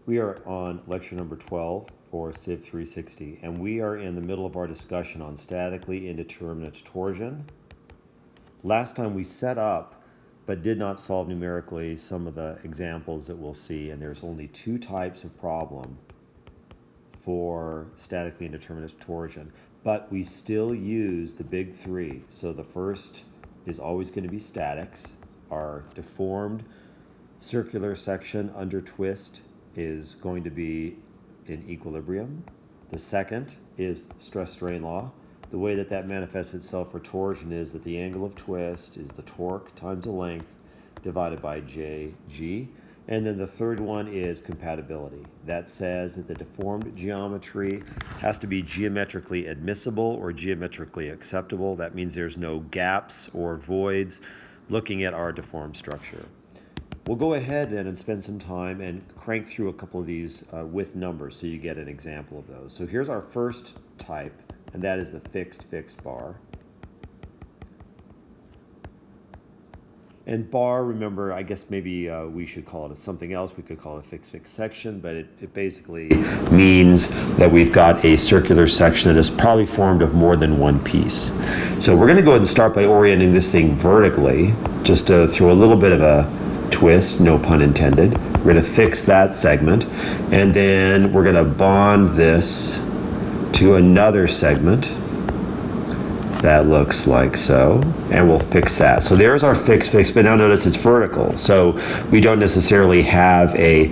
We are on lecture number 12 for CIVE 360, and we are in the middle of our discussion on statically indeterminate torsion. Last time we set up, but did not solve numerically, some of the examples that we'll see, and there's only two types of problem for statically indeterminate torsion, but we still use the big three. So the first is always going to be statics. Our deformed circular section under twist is going to be in equilibrium. The second is stress strain law. The way that that manifests itself for torsion is that the angle of twist is the torque times the length divided by jg. And then the third one is compatibility. That says that the deformed geometry has to be geometrically admissible or geometrically acceptable. That means there's no gaps or voids looking at our deformed structure. We'll go ahead then and spend some time and crank through a couple of these with numbers so you get an example of those. So here's our first type, and that is the fixed bar. And bar, remember, I guess maybe we should call it something else. We could call it a fixed section, but it basically means that we've got a circular section that is probably formed of more than one piece. So we're going to go ahead and start by orienting this thing vertically, just to throw a little bit of a twist, no pun intended. We're going to fix that segment, and then we're going to bond this to another segment that looks like so, and we'll fix that. So there's our fix, but now notice it's vertical. So we don't necessarily have a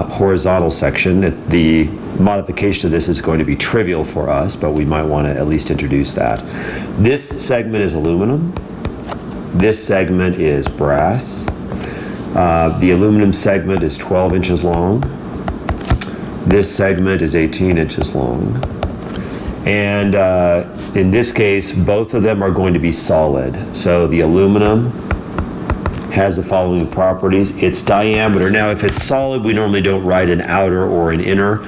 horizontal section. The modification of this is going to be trivial for us, but we might want to at least introduce that. This segment is aluminum. This segment is brass. The aluminum segment is 12 inches long. This segment is 18 inches long. And in this case, both of them are going to be solid. So the aluminum has the following properties. Its diameter. Now, if it's solid, we normally don't write an outer or an inner.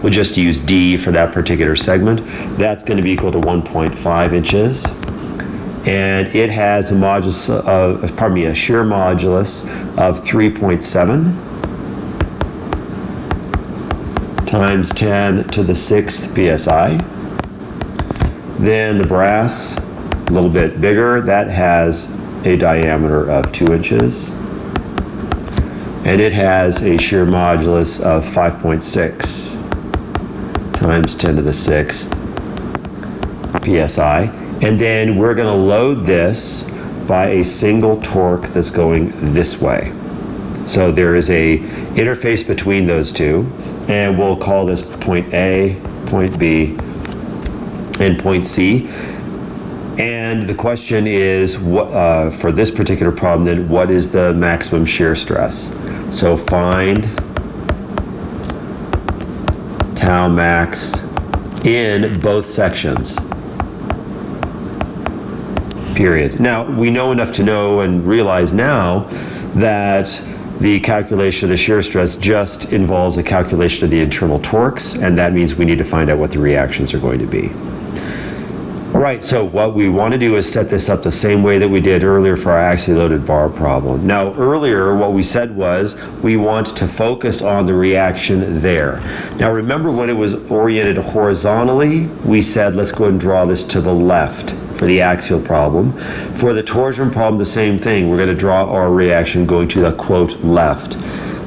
We'll just use D for that particular segment. That's going to be equal to 1.5 inches. And it has a modulus of, a shear modulus of 3.7 times 10 to the 6th psi. Then the brass, a little bit bigger, that has a diameter of 2 inches. And it has a shear modulus of 5.6 times 10 to the 6th psi. And then we're going to load this by a single torque that's going this way. So there is a interface between those two, and we'll call this point A, point B, and point C. And the question is, for this particular problem, then what is the maximum shear stress? So find tau max in both sections. Period. Now, we know enough to know and realize now that the calculation of the shear stress just involves a calculation of the internal torques, and that means we need to find out what the reactions are going to be. All right, so what we want to do is set this up the same way that we did earlier for our axially loaded bar problem. Now, earlier what we said was we want to focus on the reaction there. Now, remember when it was oriented horizontally, we said let's go ahead and draw this to the left for the axial problem. For the torsion problem, the same thing. We're going to draw our reaction going to the, quote, left.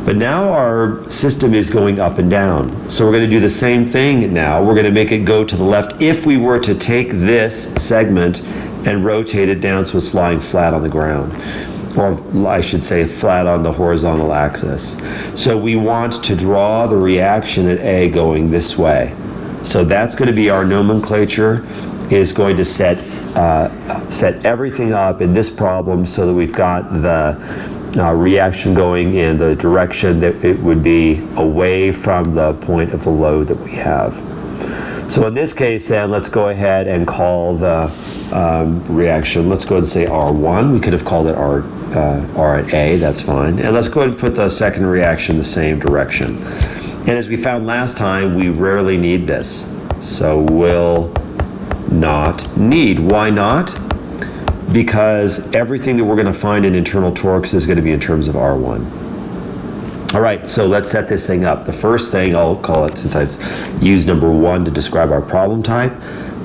But now our system is going up and down. So we're going to do the same thing now. We're going to make it go to the left if we were to take this segment and rotate it down so it's lying flat on the ground. Or I should say flat on the horizontal axis. So we want to draw the reaction at A going this way. So that's going to be our nomenclature, is going to set everything up in this problem so that we've got the reaction going in the direction that it would be away from the point of the load that we have. So in this case then, let's go ahead and call the reaction, let's go ahead and say R1. We could have called it R at A, that's fine. And let's go ahead and put the second reaction in the same direction. And as we found last time, we rarely need this. So we'll not need. Why not? Because everything that we're going to find in internal torques is going to be in terms of R1. All right, so let's set this thing up. The first thing, I'll call it, since I've used number 1 to describe our problem type,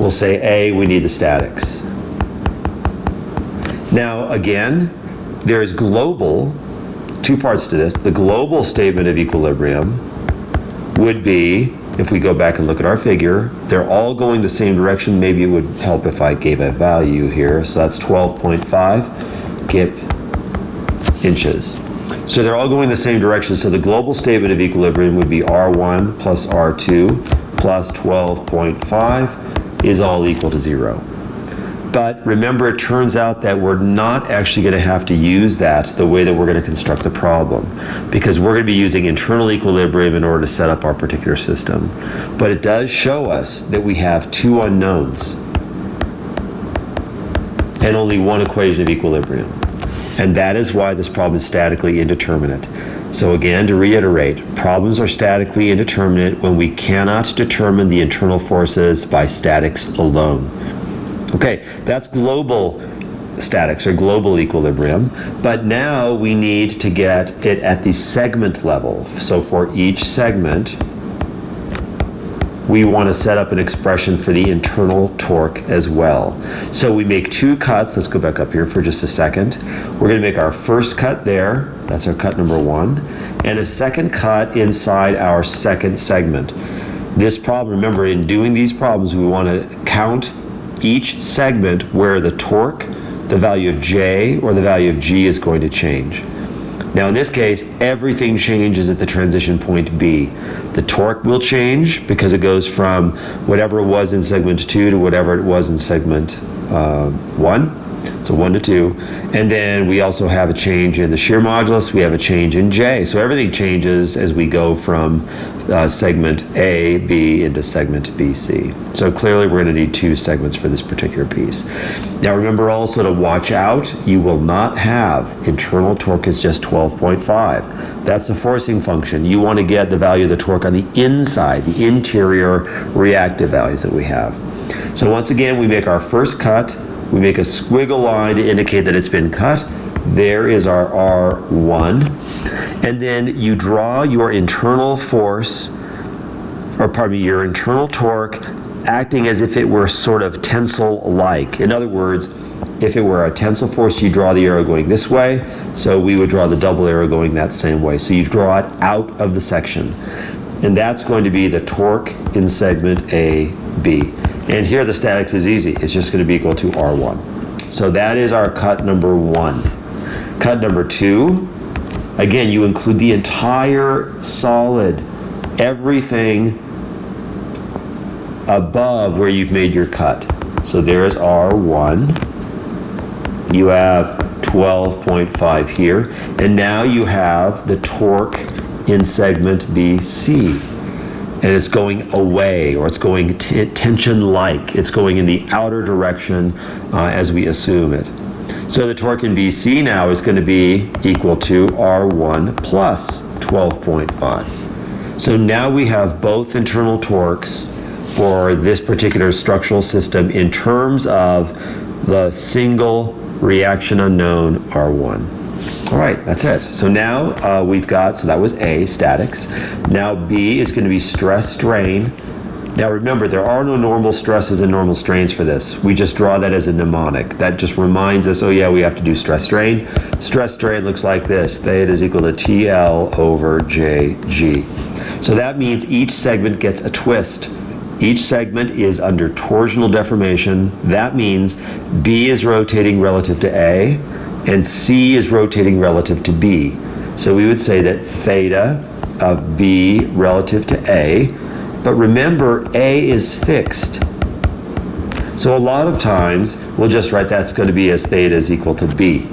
we'll say A, we need the statics. Now, again, there is global, 2 parts to this. The global statement of equilibrium would be, if we go back and look at our figure, they're all going the same direction. Maybe it would help if I gave a value here. So that's 12.5 kip inches. So they're all going the same direction. So the global statement of equilibrium would be R1 plus R2 plus 12.5 is all equal to 0. But remember, it turns out that we're not actually going to have to use that the way that we're going to construct the problem, because we're going to be using internal equilibrium in order to set up our particular system. But it does show us that we have 2 unknowns and only 1 equation of equilibrium. And that is why this problem is statically indeterminate. So again, to reiterate, problems are statically indeterminate when we cannot determine the internal forces by statics alone. Okay, that's global statics or global equilibrium, but now we need to get it at the segment level. So for each segment, we want to set up an expression for the internal torque as well. So we make 2 cuts. Let's go back up here for just a second. We're going to make our first cut there. That's our cut number 1. And a second cut inside our second segment. This problem, remember, in doing these problems, we want to count each segment where the torque, the value of J or the value of G is going to change. Now in this case, everything changes at the transition point B. The torque will change because it goes from whatever it was in segment 2 to whatever it was in segment 1. So 1 to 2. And then we also have a change in the shear modulus. We have a change in J. So everything changes as we go from segment A, B into segment BC. So clearly we're going to need 2 segments for this particular piece. Now remember also to watch out. You will not have internal torque is just 12.5. That's the forcing function. You want to get the value of the torque on the inside, the interior reactive values that we have. So once again, we make our first cut. We make a squiggle line to indicate that it's been cut. There is our R1. And then you draw your internal force, or pardon me, your internal torque, acting as if it were sort of tensile-like. In other words, if it were a tensile force, you draw the arrow going this way, so we would draw the double arrow going that same way. So you draw it out of the section. And that's going to be the torque in segment A, B. And here the statics is easy. It's just going to be equal to R1. So that is our cut number 1. Cut number 2, again, you include the entire solid, everything above where you've made your cut. So there's R1. You have 12.5 here. And now you have the torque in segment BC. And it's going away, or it's going tension-like. It's going in the outer direction as we assume it. So the torque in BC now is going to be equal to R1 plus 12.5. So now we have both internal torques for this particular structural system in terms of the single reaction unknown R1. All right, that's it. So now we've got, so that was A, statics. Now B is going to be stress strain. Now remember, there are no normal stresses and normal strains for this. We just draw that as a mnemonic. That just reminds us, oh yeah, we have to do stress strain. Stress strain looks like this. Theta is equal to TL over JG. So that means each segment gets a twist. Each segment is under torsional deformation. That means B is rotating relative to A, and C is rotating relative to B. So we would say that theta of B relative to A, but remember A is fixed. So a lot of times we'll just write that's going to be as theta is equal to B.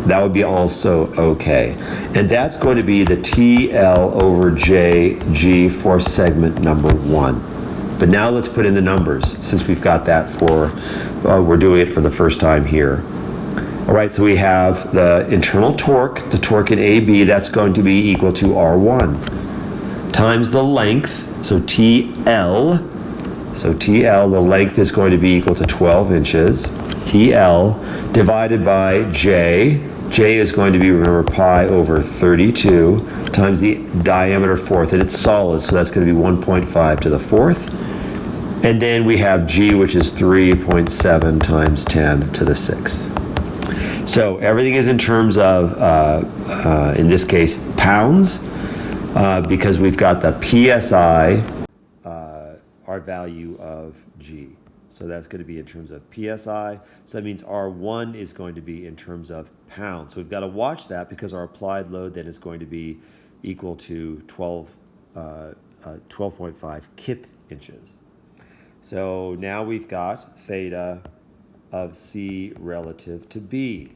That would be also okay. And that's going to be the TL over JG for segment number 1. But now let's put in the numbers, since we've got that for, we're doing it for the first time here. All right, so we have the internal torque, the torque in AB, that's going to be equal to R1 times the length, so TL. So TL, the length is going to be equal to 12 inches. TL divided by J. J is going to be, remember, pi over 32 times the diameter fourth, and it's solid, so that's going to be 1.5 to the fourth. And then we have g, which is 3.7 times 10 to the sixth. So everything is in terms of, in this case, pounds, because we've got the PSI, our value of g. So that's going to be in terms of PSI. So that means R1 is going to be in terms of pounds. So we've got to watch that because our applied load then is going to be equal to 12.5 kip inches. So now we've got theta of C relative to B.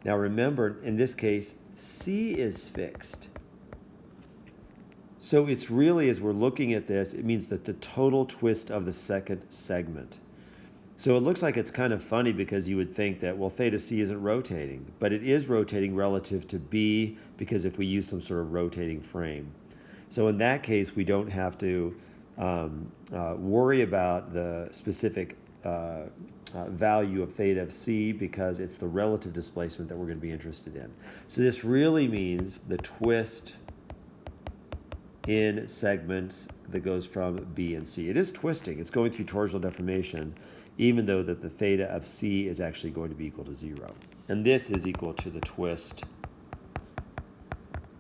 Now remember, in this case, C is fixed. So it's really, as we're looking at this, it means that the total twist of the second segment. So it looks like it's kind of funny because you would think that, well, theta C isn't rotating, but it is rotating relative to B because if we use some sort of rotating frame. So in that case, we don't have to worry about the specific value of theta of C because it's the relative displacement that we're going to be interested in. So this really means the twist in segments that goes from B and C. It is twisting. It's going through torsional deformation, even though that the theta of C is actually going to be equal to 0. And this is equal to the twist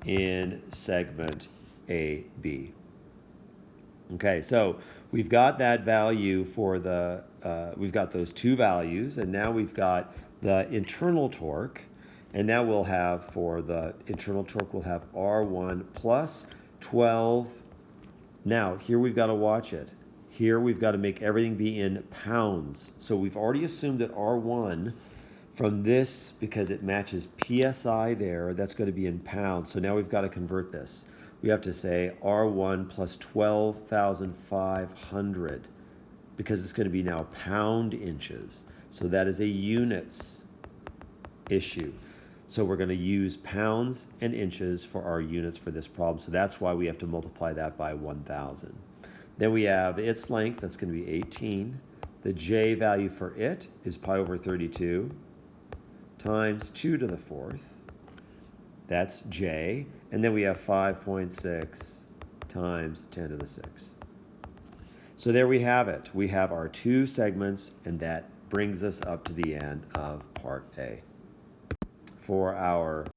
in segment AB. Okay, so we've got that value for the, we've got those two values, and now we've got the internal torque, and now we'll have, for the internal torque, we'll have R1 plus 12. Now, here we've got to watch it. Here we've got to make everything be in pounds. So we've already assumed that R1 from this, because it matches PSI there, that's going to be in pounds. So now we've got to convert this. We have to say R1 plus 12,500 because it's going to be now pound inches. So that is a units issue. So we're going to use pounds and inches for our units for this problem. So that's why we have to multiply that by 1,000. Then we have its length, that's going to be 18. The J value for it is pi over 32 times 2 to the fourth. That's J. And then we have 5.6 times 10 to the sixth. So there we have it. We have our two segments, and that brings us up to the end of part A for our